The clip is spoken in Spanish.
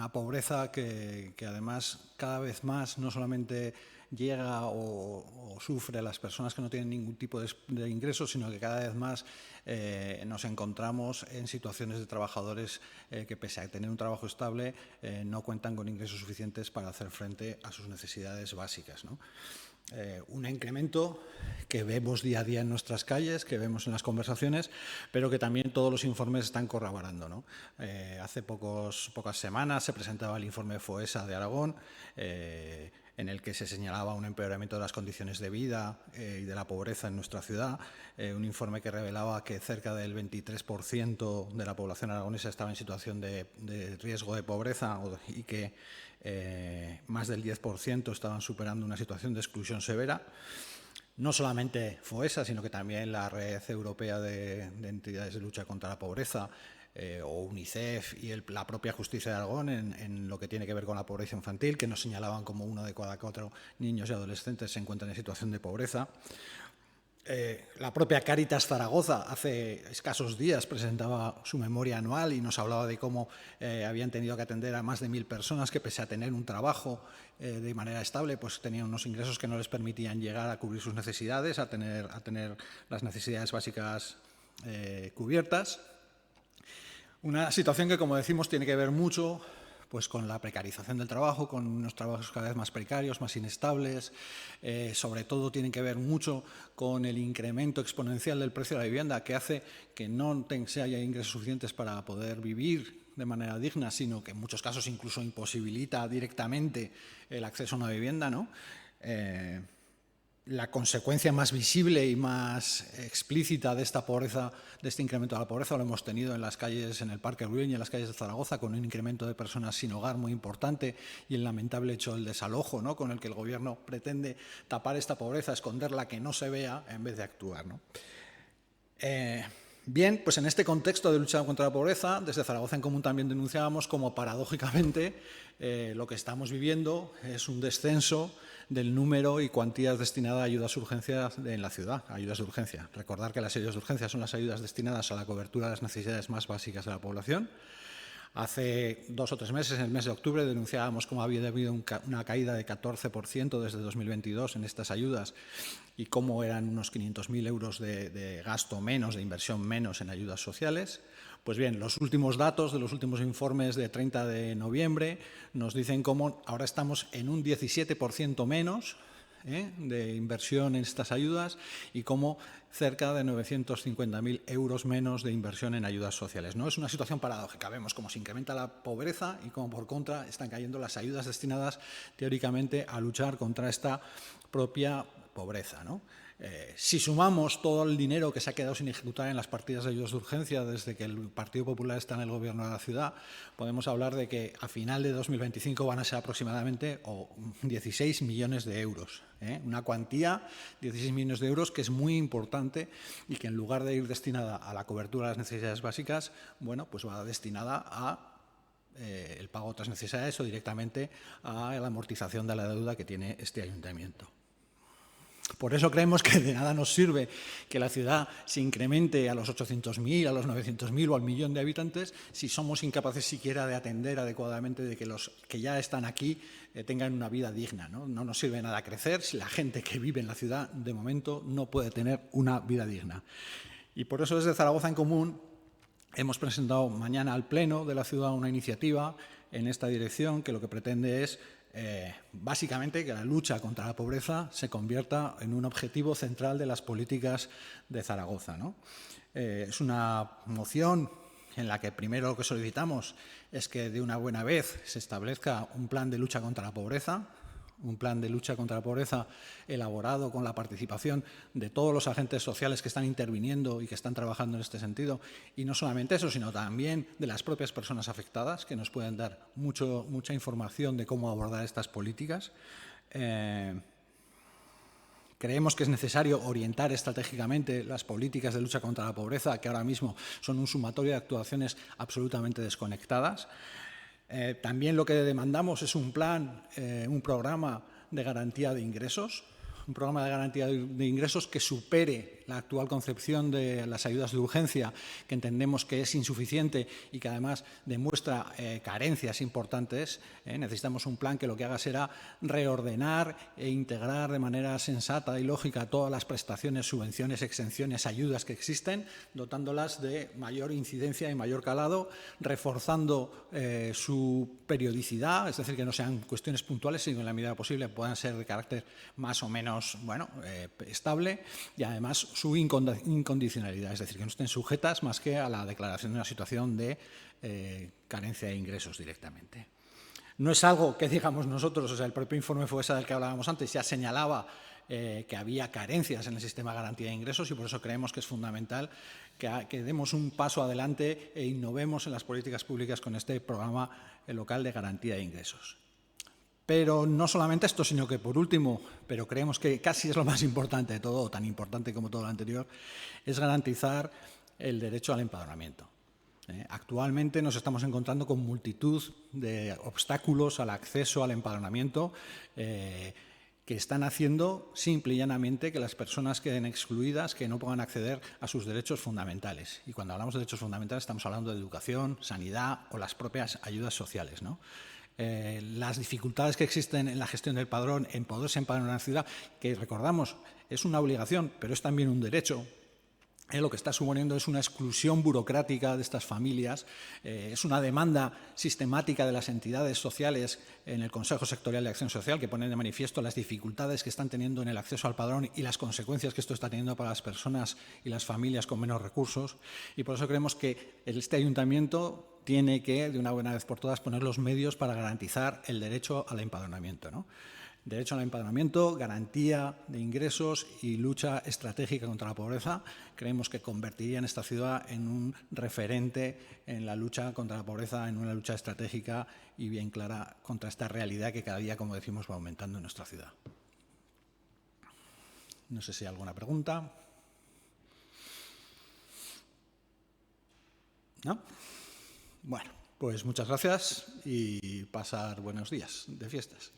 una pobreza que además cada vez más no solamente llega o sufre a las personas que no tienen ningún tipo de ingresos, sino que cada vez más nos encontramos en situaciones de trabajadores que, pese a tener un trabajo estable, no cuentan con ingresos suficientes para hacer frente a sus necesidades básicas, ¿no? Un incremento que vemos día a día en nuestras calles, que vemos en las conversaciones, pero que también todos los informes están corroborando, ¿no? Hace pocas semanas se presentaba el informe FOESA de Aragón, en el que se señalaba un empeoramiento de las condiciones de vida y de la pobreza en nuestra ciudad, un informe que revelaba que cerca del 23% de la población aragonesa estaba en situación de riesgo de pobreza y que más del 10% estaban superando una situación de exclusión severa. No solamente FOESA, sino que también la Red Europea de Entidades de Lucha contra la Pobreza, o UNICEF y la propia Justicia de Aragón en lo que tiene que ver con la pobreza infantil, que nos señalaban como 1 de cada 4 niños y adolescentes se encuentran en situación de pobreza. La propia Cáritas Zaragoza hace escasos días presentaba su memoria anual y nos hablaba de cómo habían tenido que atender a más de 1000 personas que, pese a tener un trabajo de manera estable, pues tenían unos ingresos que no les permitían llegar a cubrir sus necesidades, a tener las necesidades básicas cubiertas. Una situación que, como decimos, tiene que ver mucho pues con la precarización del trabajo, con unos trabajos cada vez más precarios, más inestables. Sobre todo tienen que ver mucho con el incremento exponencial del precio de la vivienda, que hace que no se haya ingresos suficientes para poder vivir de manera digna, sino que en muchos casos incluso imposibilita directamente el acceso a una vivienda, ¿no? La consecuencia más visible y más explícita de esta pobreza, de este incremento de la pobreza, lo hemos tenido en las calles, en el Parque Güell y en las calles de Zaragoza, con un incremento de personas sin hogar muy importante y el lamentable hecho del desalojo, ¿no?, con el que el Gobierno pretende tapar esta pobreza, esconderla, que no se vea, en vez de actuar, ¿no? Bien, pues en este contexto de lucha contra la pobreza, desde Zaragoza en Común también denunciábamos como, paradójicamente, lo que estamos viviendo es un descenso del número y cuantías destinadas a ayudas de urgencia en la ciudad, ayudas de urgencia. Recordar que las ayudas de urgencia son las ayudas destinadas a la cobertura de las necesidades más básicas de la población. Hace 2 o 3 meses, en el mes de octubre, denunciábamos cómo había habido una caída de 14% desde 2022 en estas ayudas y cómo eran unos 500.000 euros de gasto menos, de inversión menos en ayudas sociales. Pues bien, los últimos datos de los últimos informes de 30 de noviembre nos dicen cómo ahora estamos en un 17% menos de inversión en estas ayudas y como cerca de 950.000 euros menos de inversión en ayudas sociales, ¿no? Es una situación paradójica. Vemos cómo se incrementa la pobreza y cómo, por contra, están cayendo las ayudas destinadas teóricamente a luchar contra esta propia pobreza, ¿no? Si sumamos todo el dinero que se ha quedado sin ejecutar en las partidas de ayudas de urgencia desde que el Partido Popular está en el Gobierno de la ciudad, podemos hablar de que a final de 2025 van a ser aproximadamente 16 millones de euros. Una cuantía, 16 millones de euros, que es muy importante y que, en lugar de ir destinada a la cobertura de las necesidades básicas, bueno, pues va destinada a el pago de otras necesidades o directamente a la amortización de la deuda que tiene este ayuntamiento. Por eso creemos que de nada nos sirve que la ciudad se incremente a los 800.000, a los 900.000 o al 1.000.000 de habitantes si somos incapaces siquiera de atender adecuadamente de que los que ya están aquí tengan una vida digna, ¿no? No nos sirve nada crecer si la gente que vive en la ciudad, de momento, no puede tener una vida digna. Y por eso, desde Zaragoza en Común, hemos presentado mañana al Pleno de la ciudad una iniciativa en esta dirección que lo que pretende es básicamente que la lucha contra la pobreza se convierta en un objetivo central de las políticas de Zaragoza, ¿no? Es una moción en la que primero lo que solicitamos es que de una buena vez se establezca un plan de lucha contra la pobreza, elaborado con la participación de todos los agentes sociales que están interviniendo y que están trabajando en este sentido. Y no solamente eso, sino también de las propias personas afectadas, que nos pueden dar mucha información de cómo abordar estas políticas. Creemos que es necesario orientar estratégicamente las políticas de lucha contra la pobreza, que ahora mismo son un sumatorio de actuaciones absolutamente desconectadas. También lo que demandamos es un programa de garantía de ingresos, que supere la actual concepción de las ayudas de urgencia, que entendemos que es insuficiente y que además demuestra carencias importantes. Necesitamos un plan que lo que haga será reordenar e integrar de manera sensata y lógica todas las prestaciones, subvenciones, exenciones, ayudas que existen, dotándolas de mayor incidencia y mayor calado, reforzando su periodicidad, es decir, que no sean cuestiones puntuales, sino en la medida posible puedan ser de carácter más o menos estable, y además su incondicionalidad, es decir, que no estén sujetas más que a la declaración de una situación de carencia de ingresos directamente. No es algo que digamos nosotros, o sea, el propio informe FOESA del que hablábamos antes ya señalaba que había carencias en el sistema de garantía de ingresos, y por eso creemos que es fundamental que demos un paso adelante e innovemos en las políticas públicas con este programa local de garantía de ingresos. Pero no solamente esto, sino que por último, pero creemos que casi es lo más importante de todo, o tan importante como todo lo anterior, es garantizar el derecho al empadronamiento. Actualmente nos estamos encontrando con multitud de obstáculos al acceso al empadronamiento que están haciendo simple y llanamente que las personas queden excluidas, que no puedan acceder a sus derechos fundamentales. Y cuando hablamos de derechos fundamentales estamos hablando de educación, sanidad o las propias ayudas sociales, ¿no? Las dificultades que existen en la gestión del padrón, en poderse empadronar en la ciudad, que recordamos es una obligación, pero es también un derecho. Lo que está suponiendo es una exclusión burocrática de estas familias, es una demanda sistemática de las entidades sociales en el Consejo Sectorial de Acción Social, que pone de manifiesto las dificultades que están teniendo en el acceso al padrón y las consecuencias que esto está teniendo para las personas y las familias con menos recursos. Y por eso creemos que este ayuntamiento tiene que, de una buena vez por todas, poner los medios para garantizar el derecho al empadronamiento, ¿no? Derecho al empadronamiento, garantía de ingresos y lucha estratégica contra la pobreza. Creemos que convertirían esta ciudad en un referente en la lucha contra la pobreza, en una lucha estratégica y bien clara contra esta realidad que cada día, como decimos, va aumentando en nuestra ciudad. No sé si hay alguna pregunta. ¿No? Bueno, pues muchas gracias y pasar buenos días de fiestas.